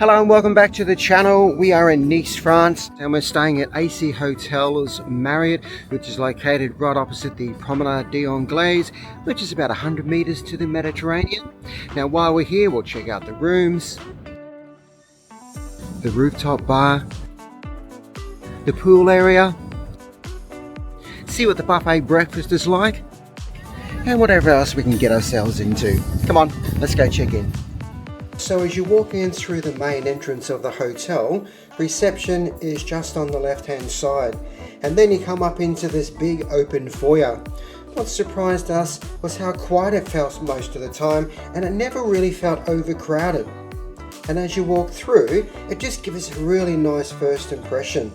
Hello and welcome back to the channel. We are in Nice, France, and we're staying at AC Hotels Marriott, which is located right opposite the Promenade des Anglais, which is about 100 meters to the Mediterranean. Now while we're here, we'll check out the rooms, the rooftop bar, the pool area, see what the buffet breakfast is like, and whatever else we can get ourselves into. Come on, let's go check in. So as you walk in through the main entrance of the hotel, reception is just on the left hand side, and then you come up into this big open foyer. What surprised us was how quiet it felt most of the time, and it never really felt overcrowded. And as you walk through, it just gives us a really nice first impression.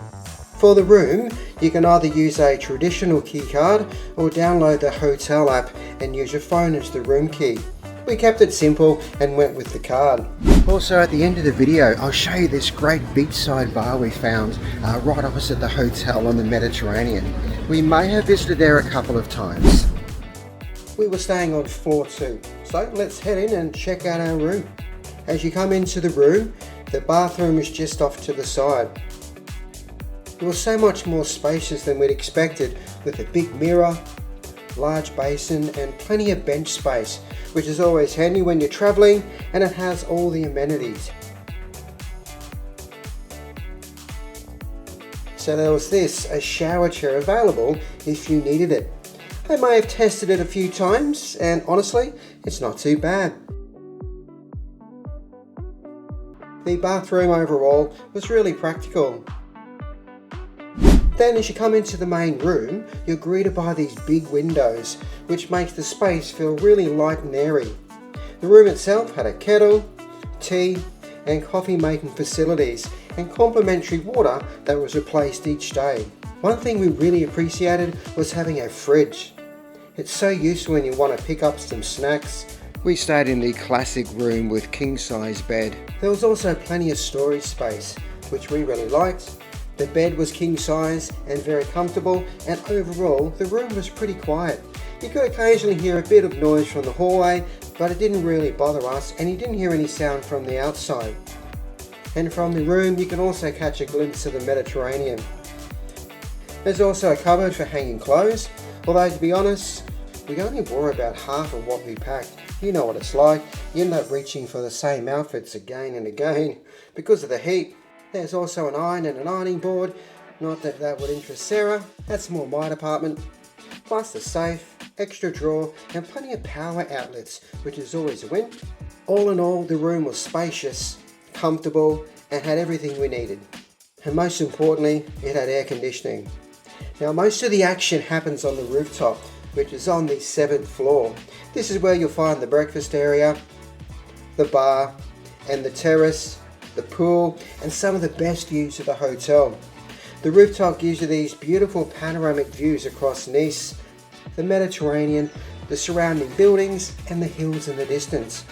For the room, you can either use a traditional key card or download the hotel app and use your phone as the room key. We kept it simple and went with the card. Also at the end of the video, I'll show you this great beachside bar we found right opposite the hotel on the Mediterranean. We may have visited there a couple of times. We were staying on floor 2, so let's head in and check out our room. As you come into the room, the bathroom is just off to the side. It was so much more spacious than we'd expected, with a big mirror, large basin and plenty of bench space, which is always handy when you're traveling, and it has all the amenities. So there was a shower chair available if you needed it. I may have tested it a few times, and honestly, it's not too bad. The bathroom overall was really practical. Then as you come into the main room, you're greeted by these big windows, which makes the space feel really light and airy. The room itself had a kettle, tea and coffee making facilities, and complimentary water that was replaced each day. One thing we really appreciated was having a fridge. It's so useful when you want to pick up some snacks. We stayed in the classic room with king size bed. There was also plenty of storage space, which we really liked. The bed was king size and very comfortable, and overall the room was pretty quiet. You could occasionally hear a bit of noise from the hallway, but it didn't really bother us, and you didn't hear any sound from the outside. And from the room you can also catch a glimpse of the Mediterranean. There's also a cupboard for hanging clothes, although to be honest, we only wore about half of what we packed. You know what it's like, you end up reaching for the same outfits again and again because of the heat. There's also an iron and an ironing board, not that that would interest Sarah, that's more my department. Plus the safe, extra drawer and plenty of power outlets, which is always a win. All in all, the room was spacious, comfortable and had everything we needed. And most importantly, it had air conditioning. Now most of the action happens on the rooftop, which is on the 7th floor. This is where you'll find the breakfast area, the bar and the terrace, the pool and some of the best views of the hotel. The rooftop gives you these beautiful panoramic views across Nice, the Mediterranean, the surrounding buildings and the hills in the distance.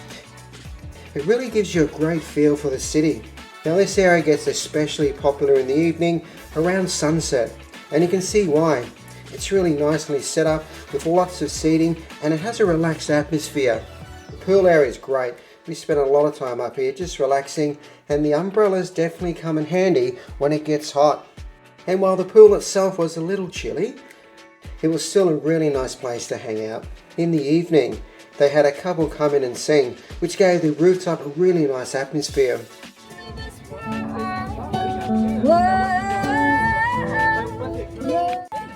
It really gives you a great feel for the city. Now this area gets especially popular in the evening around sunset, and you can see why. It's really nicely set up with lots of seating and it has a relaxed atmosphere. The pool area is great. We spent a lot of time up here just relaxing, and the umbrellas definitely come in handy when it gets hot. And while the pool itself was a little chilly, it was still a really nice place to hang out. In the evening, they had a couple come in and sing, which gave the rooftop a really nice atmosphere.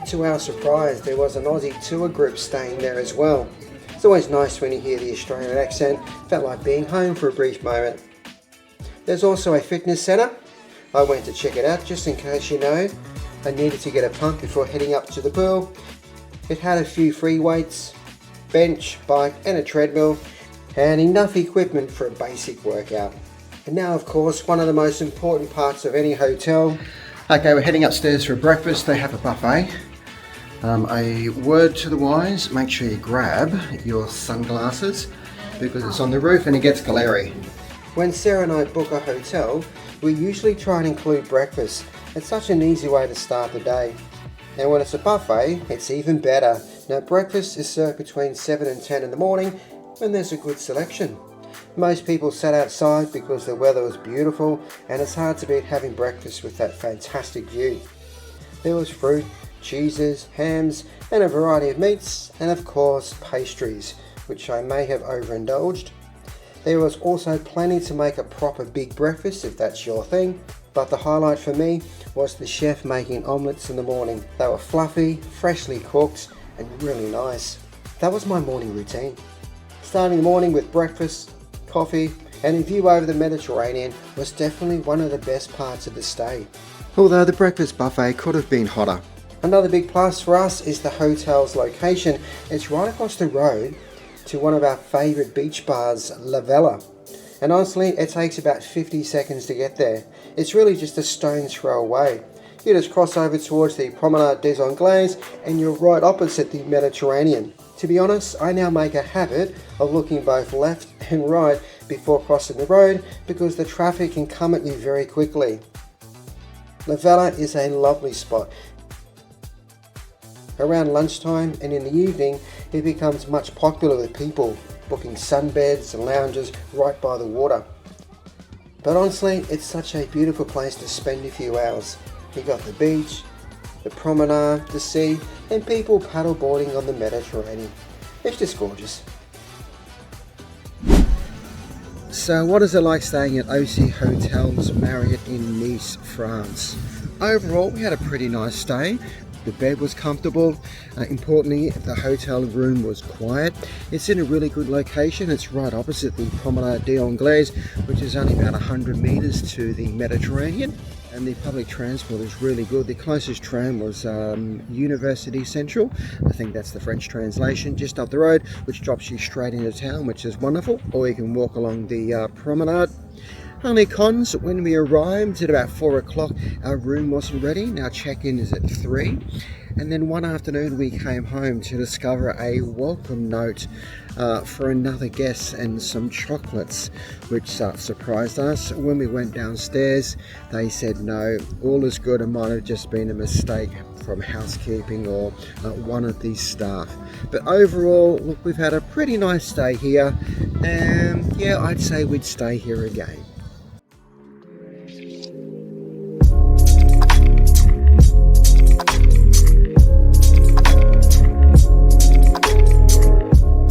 To our surprise, there was an Aussie tour group staying there as well. It's always nice when you hear the Australian accent, felt like being home for a brief moment. There's also a fitness centre. I went to check it out just in case you know. I needed to get a pump before heading up to the pool. It had a few free weights, bench, bike and a treadmill, and enough equipment for a basic workout. And now of course, one of the most important parts of any hotel. Okay, we're heading upstairs for breakfast. They have a buffet. A word to the wise, make sure you grab your sunglasses because it's on the roof and it gets glary. When Sarah and I book a hotel, we usually try and include breakfast. It's such an easy way to start the day. And when it's a buffet, it's even better. Now breakfast is served between 7 and 10 in the morning when there's a good selection. Most people sat outside because the weather was beautiful, and it's hard to beat having breakfast with that fantastic view. There was fruit, cheeses, hams, and a variety of meats, and of course pastries, which I may have overindulged. There was also plenty to make a proper big breakfast if that's your thing, but the highlight for me was the chef making omelettes in the morning. They were fluffy, freshly cooked, and really nice. That was my morning routine. Starting the morning with breakfast, coffee, and a view over the Mediterranean was definitely one of the best parts of the stay. Although the breakfast buffet could have been hotter. Another big plus for us is the hotel's location. It's right across the road to one of our favourite beach bars, Vela. And honestly, it takes about 50 seconds to get there. It's really just a stone's throw away. You just cross over towards the Promenade des Anglais and you're right opposite the Mediterranean. To be honest, I now make a habit of looking both left and right before crossing the road because the traffic can come at you very quickly. La Vela is a lovely spot. Around lunchtime and in the evening, it becomes much popular with people booking sunbeds and lounges right by the water. But honestly, it's such a beautiful place to spend a few hours. You got the beach, the promenade, the sea, and people paddleboarding on the Mediterranean. It's just gorgeous. So what is it like staying at OC Hotels Marriott in Nice, France? Overall, we had a pretty nice stay. The bed was comfortable. Importantly, the hotel room was quiet. It's in a really good location. It's right opposite the Promenade des Anglais, which is only about 100 meters to the Mediterranean. And the public transport is really good. The closest tram was University Central. I think that's the French translation, just up the road, which drops you straight into town, which is wonderful. Or you can walk along the promenade. Only cons, when we arrived at about 4 o'clock, our room wasn't ready. Now check-in is at 3. And then one afternoon we came home to discover a welcome note for another guest and some chocolates, which surprised us. When we went downstairs, they said no, all is good. It might have just been a mistake from housekeeping or one of these staff. But overall, look, we've had a pretty nice stay here, and yeah, I'd say we'd stay here again.